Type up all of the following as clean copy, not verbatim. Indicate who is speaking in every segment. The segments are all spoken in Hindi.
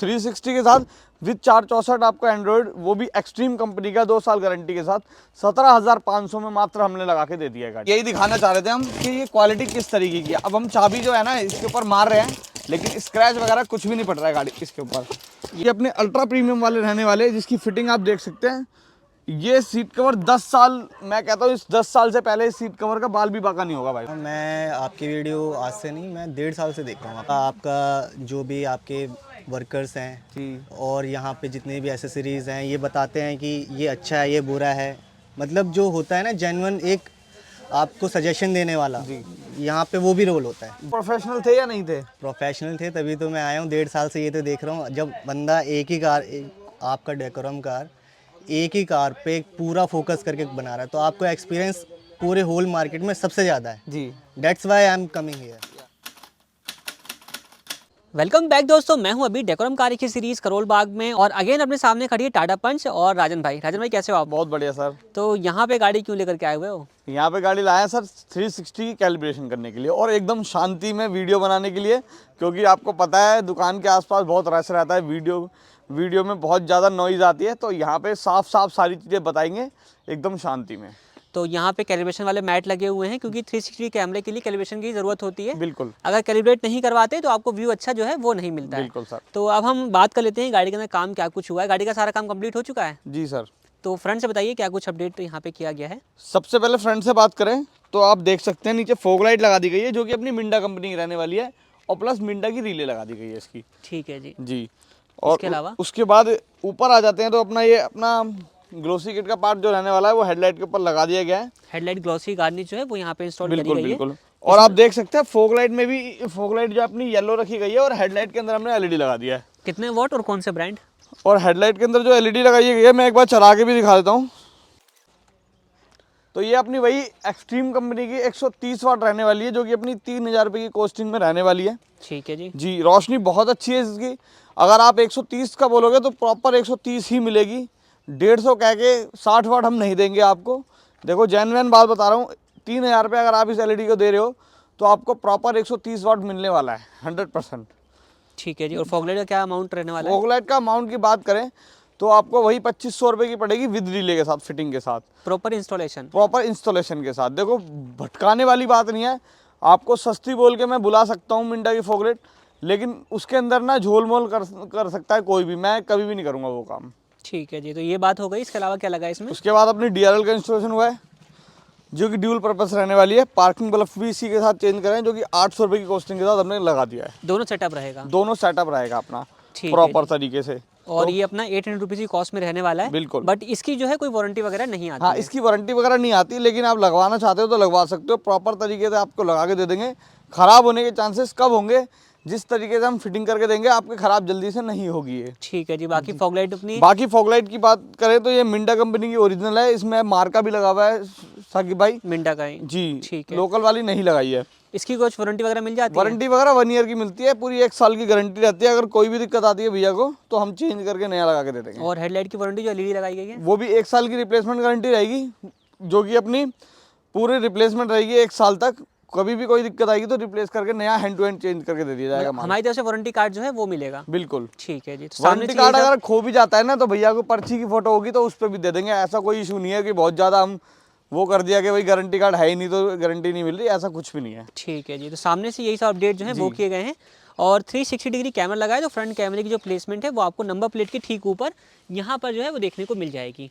Speaker 1: 360 के साथ विद 464 आपको एंड्रॉयड, वो भी एक्सट्रीम कंपनी का 2 साल गारंटी के साथ 17,500 में मात्र हमने लगा के दे दिया है गाड़ी। यही दिखाना चाह रहे थे हम कि ये क्वालिटी किस तरीके की है। अब हम चाबी जो है ना इसके ऊपर मार रहे हैं, लेकिन स्क्रैच वगैरह कुछ भी नहीं पड़ रहा है गाड़ी इसके ऊपर। ये अपने अल्ट्रा प्रीमियम वाले रहने वाले, जिसकी फिटिंग आप देख सकते हैं। ये सीट कवर 10 साल, मैं कहता हूँ इस 10 साल से पहले इस सीट कवर का बाल भी बाका नहीं होगा भाई।
Speaker 2: मैं आपकी वीडियो आज से नहीं, मैं 1.5 साल से देख रहा हूँ। आपका जो भी आपके वर्कर्स हैं
Speaker 1: जी,
Speaker 2: और यहाँ पे जितने भी एसेसरीज़ हैं, ये बताते हैं कि ये अच्छा है, ये बुरा है। मतलब जो होता है ना जेन्युइन एक आपको सजेशन देने वाला,
Speaker 1: जी।
Speaker 2: यहाँ पे वो भी रोल होता है।
Speaker 1: प्रोफेशनल थे या नहीं थे?
Speaker 2: प्रोफेशनल थे तभी तो मैं आया हूँ। 1.5 साल से ये तो देख रहा हूँ। जब बंदा एक ही कार, आपका डेकोरम कार एक ही कार पे पूरा फोकस करके बना रहा है, तो आपको एक्सपीरियंस पूरे होल मार्केट में सबसे ज़्यादा है।
Speaker 1: जी।
Speaker 2: That's why I am coming here.
Speaker 3: Welcome back दोस्तों, मैं हूं अभी डेकोरम कार की सीरीज करोल बाग में और अगेन अपने सामने खड़ी है टाटा पंच और राजन भाई। राजन भाई कैसे हो आप?
Speaker 1: बहुत बढ़िया सर।
Speaker 3: तो यहाँ पे गाड़ी क्यों लेकर के आए हुए हो?
Speaker 1: यहाँ पे गाड़ी लाया सर 360 की कैलिब्रेशन करने के लिए और एकदम शांति में वीडियो बनाने के लिए, क्योंकि आपको पता है दुकान के आसपास बहुत रश रहता है, वीडियो में बहुत ज़्यादा नॉइज़ आती है। तो यहाँ पे साफ सारी चीज़ें बताएंगे एकदम शांति में।
Speaker 3: तो यहाँ पे कैलिब्रेशन वाले मैट लगे हुए हैं, क्योंकि 360 कैमरे के लिए कैलिब्रेशन की ज़रूरत होती है।
Speaker 1: बिल्कुल।
Speaker 3: अगर कैलिब्रेट नहीं करवाते तो आपको व्यू अच्छा जो है वो नहीं मिलता है।
Speaker 1: बिल्कुल सर।
Speaker 3: तो अब हम बात कर लेते हैं गाड़ी के अंदर काम क्या कुछ हुआ है। गाड़ी का सारा काम कंप्लीट हो चुका है?
Speaker 1: जी सर।
Speaker 3: तो फ्रंट से बताइए क्या कुछ अपडेट यहाँ पे किया गया है।
Speaker 1: सबसे पहले फ्रंट से बात करें तो आप देख सकते हैं नीचे फॉग लाइट लगा दी गई है, जो कि अपनी मिंडा कंपनी की रहने वाली है, और प्लस मिंडा की रिले लगा दी गई है इसकी।
Speaker 3: ठीक है जी।
Speaker 1: जी। और
Speaker 3: इसके अलावा
Speaker 1: उसके बाद ऊपर आ जाते हैं तो अपना ग्लोसी किट का पार्ट जो रहने वाला है वो हेडलाइट के ऊपर लगा दिया गया है।
Speaker 3: हेडलाइट ग्लॉसी गार्निश जो है वो यहाँ पे इंस्टॉल करी
Speaker 1: बिल्कुल
Speaker 3: गई है।
Speaker 1: बिल्कुल। और आप देख सकते हैं फॉग लाइट में भी, फॉग लाइट जो अपनी येलो रखी गई है और हेडलाइट के अंदर हमने एलईडी लगा दिया है।
Speaker 3: कितने वॉट और कौन से ब्रांड?
Speaker 1: और हेडलाइट के अंदर जो एलईडी लगाई गई है मैं एक बार चला के भी दिखा देता हूँ। तो ये अपनी वही एक्सट्रीम कंपनी की 130 वाट रहने वाली है, जो कि अपनी 3,000 रुपये की कॉस्टिंग में रहने वाली है।
Speaker 3: ठीक है जी।
Speaker 1: जी। रोशनी बहुत अच्छी है इसकी। अगर आप 130 का बोलोगे तो प्रॉपर 130 ही मिलेगी। 150 कह के 60 वाट हम नहीं देंगे आपको। देखो जेन्युइन बात बता रहा हूँ, 3,000 रुपये अगर आप इस एलईडी को दे रहे हो तो आपको प्रॉपर 130 वाट मिलने वाला है 100%।
Speaker 3: ठीक है जी। और फॉग लाइट का क्या अमाउंट रहने वाला है?
Speaker 1: फॉग लाइट का अमाउंट की बात करें तो आपको वही 2,500 रुपये की पड़ेगी विद रिले के साथ, फिटिंग के साथ,
Speaker 3: प्रॉपर इंस्टॉलेशन?
Speaker 1: प्रॉपर इंस्टॉलेशन के साथ। देखो भटकाने वाली बात नहीं है, आपको सस्ती बोल के मैं बुला सकता हूँ मिंडा की फॉग लाइट, लेकिन उसके अंदर ना झोल मोल कर सकता है कोई भी, मैं कभी भी नहीं करूँगा वो काम।
Speaker 3: ठीक है जी। तो ये बात हो गई, इसके अलावा क्या लगा इसमें?
Speaker 1: उसके बाद अपनी DRL का इंस्टॉलेशन हुआ है, जो कि ड्यूल पर्पस रहने वाली है। पार्किंग बल्ब भी इसी के साथ चेंज करें, जो कि 800 रुपये की कॉस्टिंग के साथ हमने लगा दिया है।
Speaker 3: दोनों सेटअप रहेगा?
Speaker 1: दोनों सेटअप रहेगा अपना
Speaker 3: ठीक है
Speaker 1: प्रॉपर तरीके से।
Speaker 3: और ये अपना 800 रुपीज़ की कॉस्ट में रहने वाला है।
Speaker 1: बिल्कुल।
Speaker 3: बट इसकी जो है कोई वारंटी वगैरह नहीं आती
Speaker 1: हाँ,
Speaker 3: है।
Speaker 1: इसकी वारंटी वगैरह नहीं आती, लेकिन आप लगवाना चाहते हो तो लगवा सकते हो। प्रॉपर तरीके से आपको लगा के दे देंगे। ख़राब होने के चांसेस कब होंगे, जिस तरीके से हम फिटिंग करके देंगे आपके ख़राब जल्दी से नहीं होगी ये।
Speaker 3: ठीक है जी। बाकी फॉग लाइट अपनी?
Speaker 1: बाकी फॉग लाइट की बात करें तो ये मिंडा कंपनी की ओरिजिनल है, इसमें मार्का भी लगा हुआ है साकिब भाई।
Speaker 3: मिंडा का ही?
Speaker 1: जी।
Speaker 3: ठीक है।
Speaker 1: लोकल वाली नहीं लगाई है।
Speaker 3: इसकी कुछ वारंटी वगैरह मिल जाती है?
Speaker 1: वारंटी वगैरह 1 ईयर की मिलती है, पूरी 1 साल की गारंटी रहती है। अगर कोई भी दिक्कत आती है भैया को तो हम चेंज करके नया लगा के दे देंगे।
Speaker 3: और हेडलाइट की वारंटी जो एलईडी लगाई गई है
Speaker 1: वो भी 1 साल की रिप्लेसमेंट गारंटी रहेगी, जो कि अपनी पूरी रिप्लेसमेंट रहेगी 1 साल तक। कभी भी कोई दिक्कत आएगी तो रिप्लेस करके नया हैंड टू हैंड चेंज करके दे दिया जाएगा।
Speaker 3: हमारी तरफ से वारंटी कार्ड जो है वो मिलेगा?
Speaker 1: बिल्कुल।
Speaker 3: ठीक है जी। तो
Speaker 1: वारंटी कार्ड अगर खो भी जाता है ना तो भैया को पर्ची की फोटो होगी तो उस पर भी दे देंगे। ऐसा कोई इशू नहीं है कि बहुत ज़्यादा हम वो कर दिया कि भाई गारंटी कार्ड है ही नहीं तो गारंटी नहीं मिल रही, ऐसा कुछ भी नहीं है।
Speaker 3: ठीक है जी। तो सामने से यही सब अपडेट जो है वो किए गए हैं। और 360 डिग्री कैमरा लगा है, तो फ्रंट कैमरे की जो प्लेसमेंट है वो आपको नंबर प्लेट के ठीक ऊपर यहाँ पर जो है वो देखने को मिल जाएगी।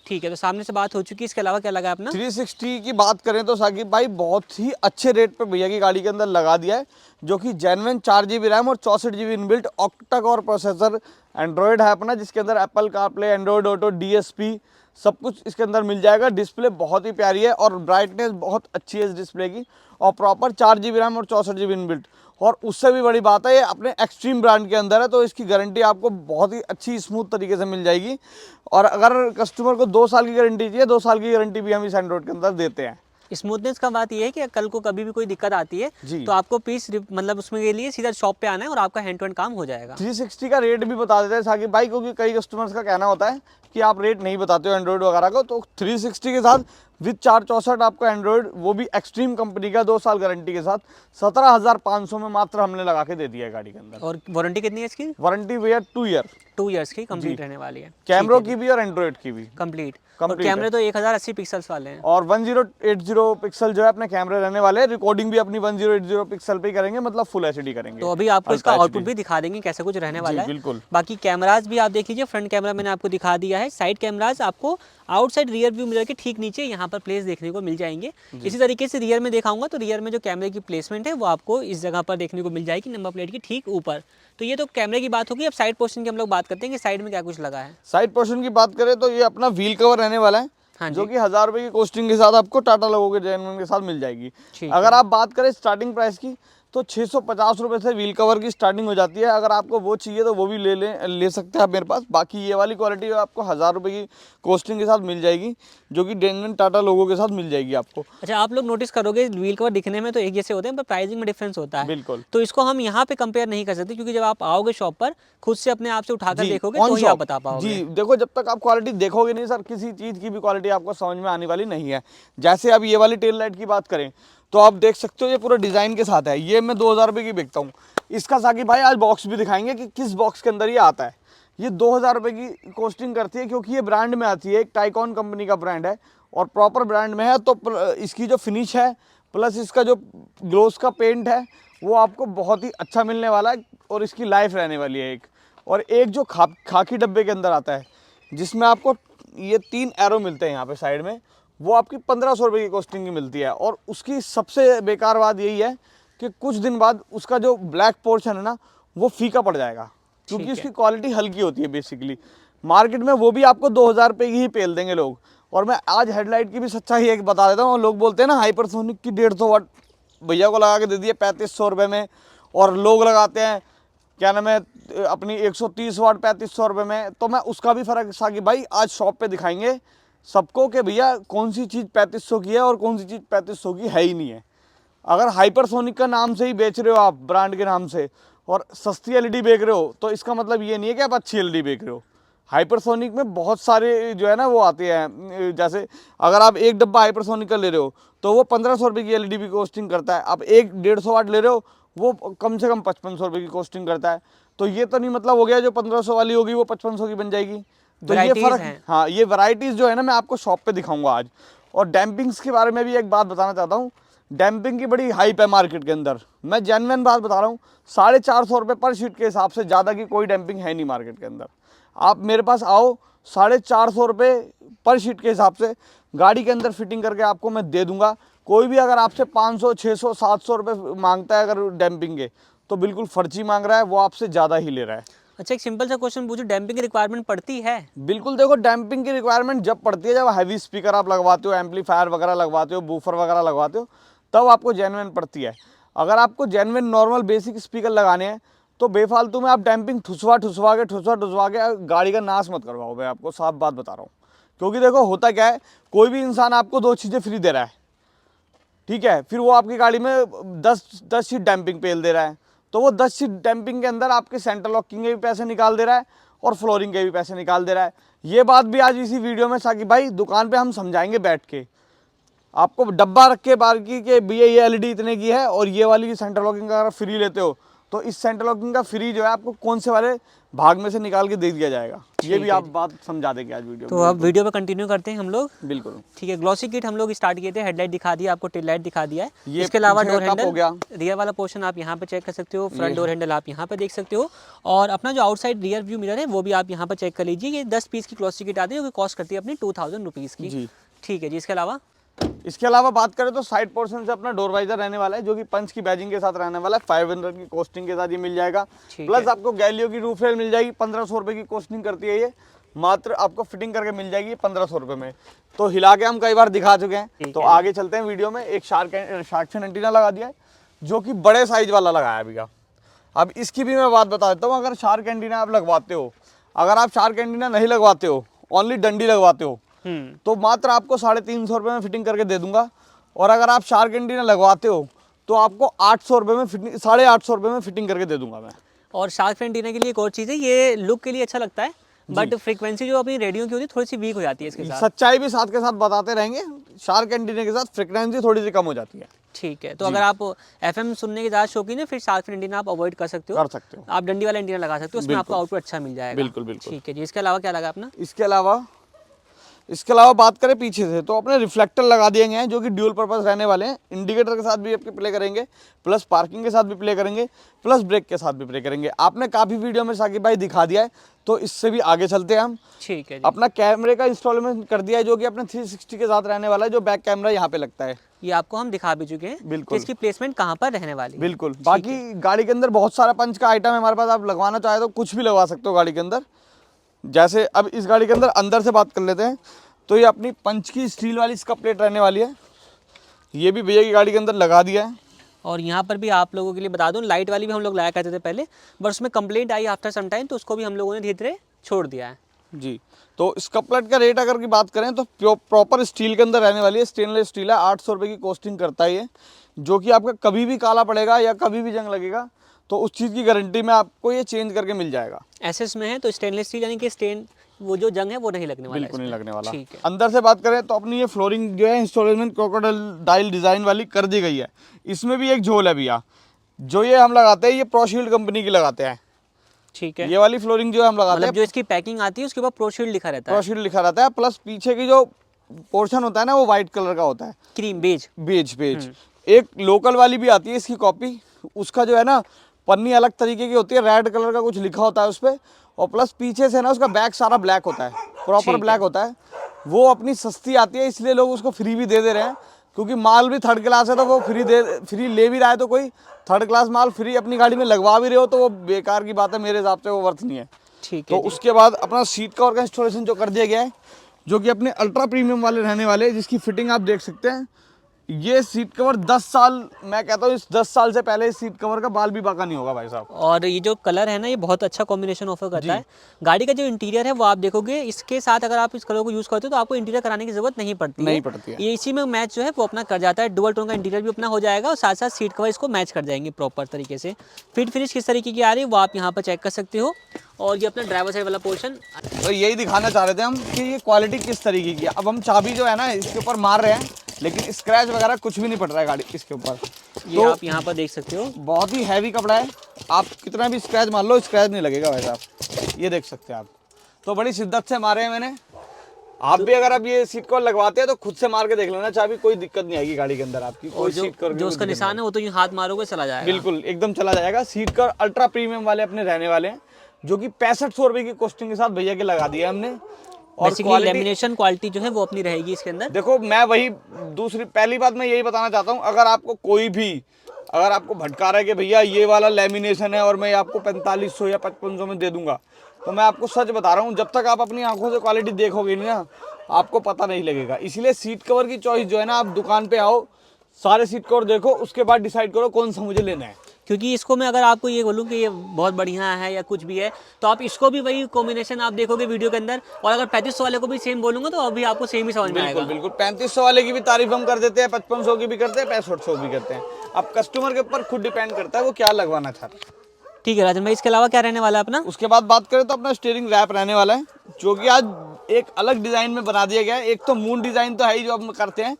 Speaker 3: ठीक है। तो सामने से बात हो चुकी है, इसके अलावा क्या लगा अपना?
Speaker 1: 360 की बात करें तो साकिब भाई बहुत ही अच्छे रेट पे भैया की गाड़ी के अंदर लगा दिया है, जो कि जेन्युइन 4 GB रैम और 64 GB inbuilt octa core processor Android है अपना, जिसके अंदर Apple CarPlay, Android auto, DSP सब कुछ इसके अंदर मिल जाएगा। डिस्प्ले बहुत ही प्यारी है और ब्राइटनेस बहुत अच्छी है इस डिस्प्ले की, और प्रॉपर 4 GB रैम और 64 GB इनबिल्ट। और उससे भी बड़ी बात है ये अपने एक्सट्रीम ब्रांड के अंदर है, तो इसकी गारंटी आपको बहुत ही अच्छी स्मूथ तरीके से मिल जाएगी। और अगर कस्टमर को 2 साल की गारंटी चाहिए, 2 साल की गारंटी भी हम इस एंड्रॉयड के अंदर देते हैं।
Speaker 3: स्मूथनेस का बात यह है कि कल को कभी भी कोई दिक्कत आती है
Speaker 1: जी।
Speaker 3: तो आपको पीस मतलब उसमें के लिए सीधा शॉप पे आना है और आपका हैंड टू हैंड काम हो जाएगा।
Speaker 1: 360 का रेट भी बता देते हैं साकिब भाई, क्योंकि कई कस्टमर्स का कहना होता है कि आप रेट नहीं बताते हो एंड्रॉइड वगैरह को, तो 360 के साथ विद 464 आपको एंड्रॉइड, वो भी एक्सट्रीम कंपनी का 2 साल गारंटी के साथ 17,500 में मात्र हमने लगा के दे दिया है गाड़ी के अंदर।
Speaker 3: और वारंटी कितनी है इसकी?
Speaker 1: वारंटी भैया 2 ईयर,
Speaker 3: 2 इयर्स की कंप्लीट रहने वाली है।
Speaker 1: कैमरों की भी और एंड्रॉइड की भी
Speaker 3: कंप्लीट। और
Speaker 1: Complete
Speaker 3: कैमरे तो 1080 पिक्सल्स वाले हैं।
Speaker 1: और 1080 पिक्सल जो है अपने कैमरे रहने वाले हैं। रिकॉर्डिंग भी अपनी 1080 पिक्सल पे ही करेंगे, मतलब फुल एचडी करेंगे।
Speaker 3: तो अभी आपको इसका आउटपुट भी दिखा देंगे कैसे कुछ रहने वाला है।
Speaker 1: बिल्कुल।
Speaker 3: बाकी कैमराज भी आप देख लीजिए, फ्रंट कैमरा मैंने आपको दिखा दिया है, साइड कैमराज आपको आउटसाइड रियर व्यू मिरर के ठीक नीचे यहाँ पर प्लेस देखने को मिल जाएंगे। इसी तरीके से रियर में दिखाऊंगा तो रियर में जो कैमरे की प्लेसमेंट है वो आपको इस जगह पर देखने को मिल जाएगी, नंबर प्लेट की ठीक ऊपर। तो ये तो कैमरे की बात होगी। अब साइड पोर्शन की हम लोग बात करते हैं कि साइड में क्या कुछ लगा है।
Speaker 1: साइड पोर्शन की बात करें तो ये अपना व्हील कवर रहने वाला है,
Speaker 3: हाँ
Speaker 1: जो कि 1000 रुपए की कॉस्टिंग के साथ आपको टाटा लोगो के जेन्युइन के साथ मिल जाएगी। अगर आप बात करें स्टार्टिंग प्राइस की तो 650 रुपए से व्हील कवर की स्टार्टिंग हो जाती है। अगर आपको वो चाहिए तो वो भी ले सकते हैं आप मेरे पास। बाकी ये वाली क्वालिटी आपको 1000 रुपए की कॉस्टिंग के साथ मिल जाएगी, जो कि जेन्युइन टाटा लोगो के साथ मिल जाएगी आपको।
Speaker 3: अच्छा, आप लोग नोटिस करोगे व्हील कवर दिखने में तो एक जैसे होते हैं पर प्राइसिंग में डिफरेंस होता है।
Speaker 1: बिल्कुल।
Speaker 3: तो इसको हम यहाँ पे कंपेयर नहीं कर सकते, क्योंकि जब आप आओगे शॉप पर खुद से अपने आप से उठाकर देखोगे तो ही आप बता पाओगे।
Speaker 1: जी देखो, जब तक आप क्वालिटी देखोगे नहीं सर, किसी चीज़ की भी क्वालिटी आपको समझ में आने वाली नहीं है। जैसे अब ये वाली टेल लाइट की बात करें तो आप देख सकते हो ये पूरा डिज़ाइन के साथ है। ये मैं 2000 रुपये की बेचता हूँ। इसका साकी भाई आज बॉक्स भी दिखाएंगे कि किस बॉक्स के अंदर ये आता है। ये 2000 रुपये की कॉस्टिंग करती है, क्योंकि ये ब्रांड में आती है, एक टाइकॉन कंपनी का ब्रांड है और प्रॉपर ब्रांड में है। तो इसकी जो फिनिश है प्लस इसका जो ग्लोस का पेंट है वो आपको बहुत ही अच्छा मिलने वाला है और इसकी लाइफ रहने वाली है। एक जो खाकी डब्बे के अंदर आता है जिसमें आपको ये 3 एरो मिलते हैं यहाँ पे साइड में, वो आपकी 1500 रुपये की कॉस्टिंग की मिलती है। और उसकी सबसे बेकार बात यही है कि कुछ दिन बाद उसका जो ब्लैक पोर्शन है ना वो फीका पड़ जाएगा, क्योंकि उसकी क्वालिटी हल्की होती है बेसिकली। मार्केट में वो भी आपको 2000 रुपये की ही पेल देंगे लोग। और मैं आज हेडलाइट की भी सच्चाई एक बता देता हूँ। लोग बोलते हैं ना हाइपरसोनिक की 150 वाट भैया को लगा के दे दिए 3500 रुपये में, और लोग लगाते हैं क्या नाम है अपनी 130 वाट 3500 रुपये में। तो मैं उसका भी फ़र्क साकी भाई आज शॉप पे दिखाएंगे सबको कि भैया कौन सी चीज़ 3500 की है और कौन सी चीज़ 3500 की है ही नहीं है। अगर हाइपरसोनिक का नाम से ही बेच रहे हो आप, ब्रांड के नाम से, और सस्ती एलईडी बेच रहे हो, तो इसका मतलब ये नहीं है कि आप अच्छी एलईडी बेच रहे हो। हाइपरसोनिक में बहुत सारे जो है ना वो आते हैं। जैसे अगर आप एक डब्बा हाइपरसोनिक का ले रहे हो तो वो 1500 रुपये की एलईडी भी कॉस्टिंग करता है। आप एक 150 वाट ले रहे हो वो कम से कम 5500 रुपये की कॉस्टिंग करता है। तो ये तो नहीं मतलब हो गया जो 1500 वाली होगी वो 5500 की बन जाएगी। तो ये फर्क, हाँ ये वैरायटीज़ जो है ना मैं आपको शॉप पे दिखाऊंगा आज। और डैम्पिंग्स के बारे में भी एक बात बताना चाहता हूँ। डैम्पिंग की बड़ी हाइप है मार्केट के अंदर, मैं जेन्युइन बात बता रहा हूँ। 450 रुपये पर शीट के हिसाब से ज़्यादा की कोई डैम्पिंग है नहीं मार्केट के अंदर। आप मेरे पास आओ, 450 रुपये पर शीट के हिसाब से गाड़ी के अंदर फिटिंग करके आपको मैं दे दूंगा। कोई भी अगर आपसे 500 600 700 रुपये मांगता है अगर डैम्पिंग के, तो बिल्कुल फर्जी मांग रहा है, वो आपसे ज़्यादा ही ले रहा है।
Speaker 3: अच्छा, एक सिंपल सा क्वेश्चन पूछो, डैम्पिंग की रिक्वायरमेंट पड़ती है?
Speaker 1: बिल्कुल, देखो डैम्पिंग की रिक्वायरमेंट जब पड़ती है जब हैवी स्पीकर आप लगवाते हो, एम्पलीफायर वगैरह लगवाते हो, बूफर वगैरह लगवाते हो, तब आपको जेन्युइन पड़ती है। अगर आपको जेन्युइन नॉर्मल बेसिक स्पीकर लगाने हैं तो बेफालतू में आप डैम्पिंग ठुसवा के गाड़ी का नाश मत करवाओ। मैं आपको साफ बात बता रहा हूँ, क्योंकि देखो होता क्या है, कोई भी इंसान आपको 2 चीज़ें फ्री दे रहा है, ठीक है, फिर वो आपकी गाड़ी में 10 शीट डैम्पिंग पेल दे रहा है। तो वो 10 शीट डैम्पिंग के अंदर आपके सेंटर लॉकिंग के भी पैसे निकाल दे रहा है और फ्लोरिंग के भी पैसे निकाल दे रहा है। ये बात भी आज इसी वीडियो में साकी भाई दुकान पे हम समझाएंगे बैठ के। आपको डब्बा रख के बाकी के भैया ये एलईडी इतने की है और ये वाली सेंटर लॉकिंग का अगर फ्री लेते हो तो इस सेंटर लॉकिंग का फ्री जो है आपको कौन से वाले भाग में से निकाल के दे दिया जाएगा। ये भी आप बात समझा देंगे आज वीडियो में।
Speaker 3: तो अब वीडियो पे कंटिन्यू करते हैं हम लोग।
Speaker 1: बिल्कुल
Speaker 3: ठीक है, ग्लॉसी किट हम लोग स्टार्ट किए थे, हेडलाइट दिखा दिया आपको, टेल लाइट दिखा दिया है।
Speaker 1: ये
Speaker 3: इसके अलावा डोर
Speaker 1: हो गया,
Speaker 3: हैंडल, रियर वाला पोर्शन आप यहाँ पे चेक कर सकते हो, फ्रंट डोर हैंडल आप यहाँ पे देख सकते हो, और अपना जो आउटसाइड रियर व्यू मिरर है वो भी आप यहाँ पर चेक कर लीजिए। ये 10 पीस की ग्लॉसी किट आती है, जो कॉस्ट करती है अपनी 2000 रुपीज़ की
Speaker 1: जी।
Speaker 3: ठीक है जी।
Speaker 1: इसके अलावा बात करें तो साइड पोर्शन से अपना डोर वाइजर रहने वाला है, जो कि पंच की बैजिंग के साथ रहने वाला है। 500 की कॉस्टिंग के साथ ये मिल जाएगा। प्लस आपको गैलियो की रूफ रेल मिल जाएगी, 1500 रुपये की कॉस्टिंग करती है ये, मात्र आपको फिटिंग करके मिल जाएगी 1500 रुपये में। तो हिला के हम कई बार दिखा चुके हैं। तो आगे चलते हैं वीडियो में। एक शार्कफिन एंटीना लगा दिया है, जो कि बड़े साइज वाला लगाया अभी का। अब इसकी भी मैं बात बता देता हूँ। अगर शार्क एंटीना आप लगवाते हो, अगर आप शार्क एंटीना नहीं लगवाते हो, ओनली डंडी लगवाते हो, तो मात्र आपको 350 रुपये में फिटिंग करके दे दूंगा। और अगर आप शार्क एंटीना लगवाते हो तो आपको 800 रुपये में फिटिंग, 850 रुपये में फिटिंग करके दे दूंगा मैं।
Speaker 3: और शार्क फिन एंटीना के लिए एक और चीज़ है, ये लुक के लिए अच्छा लगता है, बट फ्रीक्वेंसी जो अपनी रेडियो की होती है थोड़ी सी वीक हो जाती है इसके साथ।
Speaker 1: सच्चाई भी साथ के साथ बताते रहेंगे, शार्क एंटीना के साथ फ्रिक्वेंसी थोड़ी सी कम हो जाती है।
Speaker 3: ठीक है, तो अगर आप एफएम सुनने के ज़्यादा शौकीन है फिर शार्क एंटीना आप अवॉइड कर सकते हो। आप डंडी वाला एंटीना लगा सकते हो, उसमें आपको आउटपुट अच्छा मिल जाएगा।
Speaker 1: बिल्कुल बिल्कुल।
Speaker 3: ठीक है जी, इसके अलावा क्या लगा अपना?
Speaker 1: इसके अलावा बात करें पीछे से तो अपने रिफ्लेक्टर लगा दिए गए हैं जो कि ड्यूल पर्पस रहने वाले हैं। इंडिकेटर के साथ भी आपके प्ले करेंगे, प्लस पार्किंग के साथ भी प्ले करेंगे, प्लस ब्रेक के साथ भी प्ले करेंगे। आपने काफ़ी वीडियो में साकिब भाई दिखा दिया है, तो इससे भी आगे चलते हैं हम।
Speaker 3: ठीक है जी।
Speaker 1: अपना कैमरे का इंस्टॉलमेंट कर दिया है जो कि अपने 360 के साथ रहने वाला है, जो बैक कैमरा यहाँ पे लगता है।
Speaker 3: ये आपको हम दिखा भी चुके हैं।
Speaker 1: बिल्कुल।
Speaker 3: इसकी प्लेसमेंट कहाँ पर रहने वाली है।
Speaker 1: बिल्कुल। बाकी गाड़ी के अंदर बहुत सारा पंच का आइटम है हमारे पास, आप लगवाना चाहे तो कुछ भी लगवा सकते हो गाड़ी के अंदर। जैसे अब इस गाड़ी के अंदर से बात कर लेते हैं, तो ये अपनी पंच की स्टील वाली इसका प्लेट रहने वाली है। ये भी भैया की गाड़ी के अंदर लगा दिया है।
Speaker 3: और यहाँ पर भी आप लोगों के लिए बता दूं, लाइट वाली भी हम लोग लाया करते थे पहले, बट उसमें कंप्लेंट आई आफ्टर सम टाइम, तो उसको भी हम लोगों ने धीरे धीरे छोड़ दिया है
Speaker 1: जी। तो इस कपलेट का रेट अगर की बात करें तो प्रॉपर स्टील के अंदर रहने वाली है, स्टेनलेस स्टील है। 800 रुपये की कॉस्टिंग करता है ये, जो कि आपका कभी भी काला पड़ेगा या कभी भी जंग लगेगा तो उस चीज़ की गारंटी में आपको ये चेंज करके मिल जाएगा।
Speaker 3: एसएस में है तो स्टेनलेस स्टील, यानी कि स्टेन वो जो जंग है वो नहीं लगने वाला।
Speaker 1: बिल्कुल नहीं लगने वाला।
Speaker 3: ठीक है।
Speaker 1: अंदर से बात करें तो अपनी ये फ्लोरिंग जो है इंस्टॉलेशन क्रोकोडाइल डिजाइन वाली कर दी गई है। इसमें भी एक झोल है भैया, जो ये हम लगाते हैं, ये प्रोशील्ड कंपनी की लगाते हैं।
Speaker 3: ठीक है।
Speaker 1: ये वाली फ्लोरिंग जो हम लगाते हैं,
Speaker 3: मतलब जो इसकी पैकिंग आती है उसके ऊपर प्रोशील्ड लिखा रहता है।
Speaker 1: प्रोशील्ड लिखा रहता है, प्लस पीछे की जो पोर्शन होता है ना वो व्हाइट कलर का होता है,
Speaker 3: क्रीम बेज।
Speaker 1: बेज। एक लोकल वाली भी आती है इसकी कॉपी, उसका जो है ना पन्नी अलग तरीके की होती है, रेड कलर का कुछ लिखा होता है उस पर, और प्लस पीछे से ना उसका बैक सारा ब्लैक होता है, प्रॉपर ब्लैक होता है। वो अपनी सस्ती आती है, इसलिए लोग उसको फ्री भी दे रहे हैं, क्योंकि माल भी थर्ड क्लास है तो वो फ्री ले भी रहा है। तो कोई थर्ड क्लास माल फ्री अपनी गाड़ी में लगवा भी रहे हो तो वो बेकार की बात है, मेरे हिसाब से वो वर्थ नहीं है।
Speaker 3: ठीक है।
Speaker 1: तो उसके बाद अपना सीट कवर का इंस्टॉलेशन जो कर दिया गया है, जो कि अपने अल्ट्रा प्रीमियम वाले रहने वाले हैं, जिसकी फिटिंग आप देख सकते हैं। ये सीट कवर 10 साल, मैं कहता हूँ इस 10 साल से पहले इस सीट कवर का बाल भी बाका नहीं होगा भाई साहब।
Speaker 3: और ये जो कलर है ना, ये बहुत अच्छा कॉम्बिनेशन ऑफर करता है। गाड़ी का जो इंटीरियर है वो आप देखोगे, इसके साथ अगर आप इस कलर को यूज़ करते हो तो आपको इंटीरियर कराने की जरूरत नहीं पड़ती है। ये इसी में मैच जो है वो अपना कर जाता है। डुअल टोन का इंटीरियर भी अपना हो जाएगा और साथ साथ सीट कवर इसको मैच कर जाएंगे प्रॉपर तरीके से। फिट फिनिश किस तरीके की आ रही है वो आप यहाँ पर चेक कर सकते हो। और ये अपना ड्राइवर साइड वाला पोर्शन,
Speaker 1: तो यही दिखाना चाह रहे थे हम कि ये क्वालिटी किस तरीके की है। अब हम चाबी जो है ना इसके ऊपर मार रहे हैं, लेकिन स्क्रैच वगैरह कुछ भी नहीं पड़ रहा है गाड़ी इसके ऊपर।
Speaker 3: ये
Speaker 1: तो
Speaker 3: आप यहाँ पर देख सकते हो,
Speaker 1: बहुत ही हैवी कपड़ा है, आप कितना भी स्क्रैच मार लो स्क्रैच नहीं लगेगा भाई साहब। ये देख सकते हैं आप, तो बड़ी शिद्दत से मारे हैं मैंने। आप भी अगर आप ये सीट कवर लगवाते हैं तो खुद से मार के देख लेना, चाबी कोई दिक्कत नहीं आएगी गाड़ी के अंदर आपकी। कोई सीट कवर
Speaker 3: जो उसका निशान है वो तो यूँ हाथ मारोगे चला जाएगा।
Speaker 1: बिल्कुल एकदम चला जाएगा। सीट कवर अल्ट्रा प्रीमियम वाले अपने रहने वाले हैं, जो कि 6500 रुपये की कॉस्टिंग के साथ भैया के लगा दिया हमने।
Speaker 3: और लेमिनेशन क्वालिटी जो है वो अपनी रहेगी इसके अंदर।
Speaker 1: देखो मैं वही पहली बात मैं यही बताना चाहता हूँ, अगर आपको कोई भी अगर आपको भटका रहा है कि भैया ये वाला लेमिनेशन है और मैं आपको 4500 या 5500 में दे दूंगा, तो मैं आपको सच बता रहा हूँ, जब तक आप अपनी आंखों से क्वालिटी देखोगे नहीं ना, आपको पता नहीं लगेगा। इसीलिए सीट कवर की चॉइस जो है ना, आप दुकान पे आओ, सारे सीट कवर देखो, उसके बाद डिसाइड करो कौन सा मुझे लेना है।
Speaker 3: क्योंकि इसको मैं अगर आपको ये बोलूँ कि ये बहुत बढ़िया है या कुछ भी है, तो आप इसको भी वही कॉम्बिनेशन आप देखोगे वीडियो के अंदर। और अगर 3500 वाले को भी सेम बोलूँगा तो अभी आपको सेम ही समझ में आएगा।
Speaker 1: बिल्कुल 3500 वाले की भी तारीफ हम कर देते हैं, 5500 की भी करते हैं, 6500 भी करते हैं। अब कस्टमर के ऊपर खुद डिपेंड करता है वो क्या लगवाना चाहता है।
Speaker 3: ठीक है राजन भाई, इसके अलावा क्या रहने वाला है अपना?
Speaker 1: उसके बाद बात करें तो अपना स्टीयरिंग रैप रहने वाला है, जो कि आज एक अलग डिज़ाइन में बना दिया गया है। एक तो मून डिज़ाइन तो है ही जो हम करते हैं,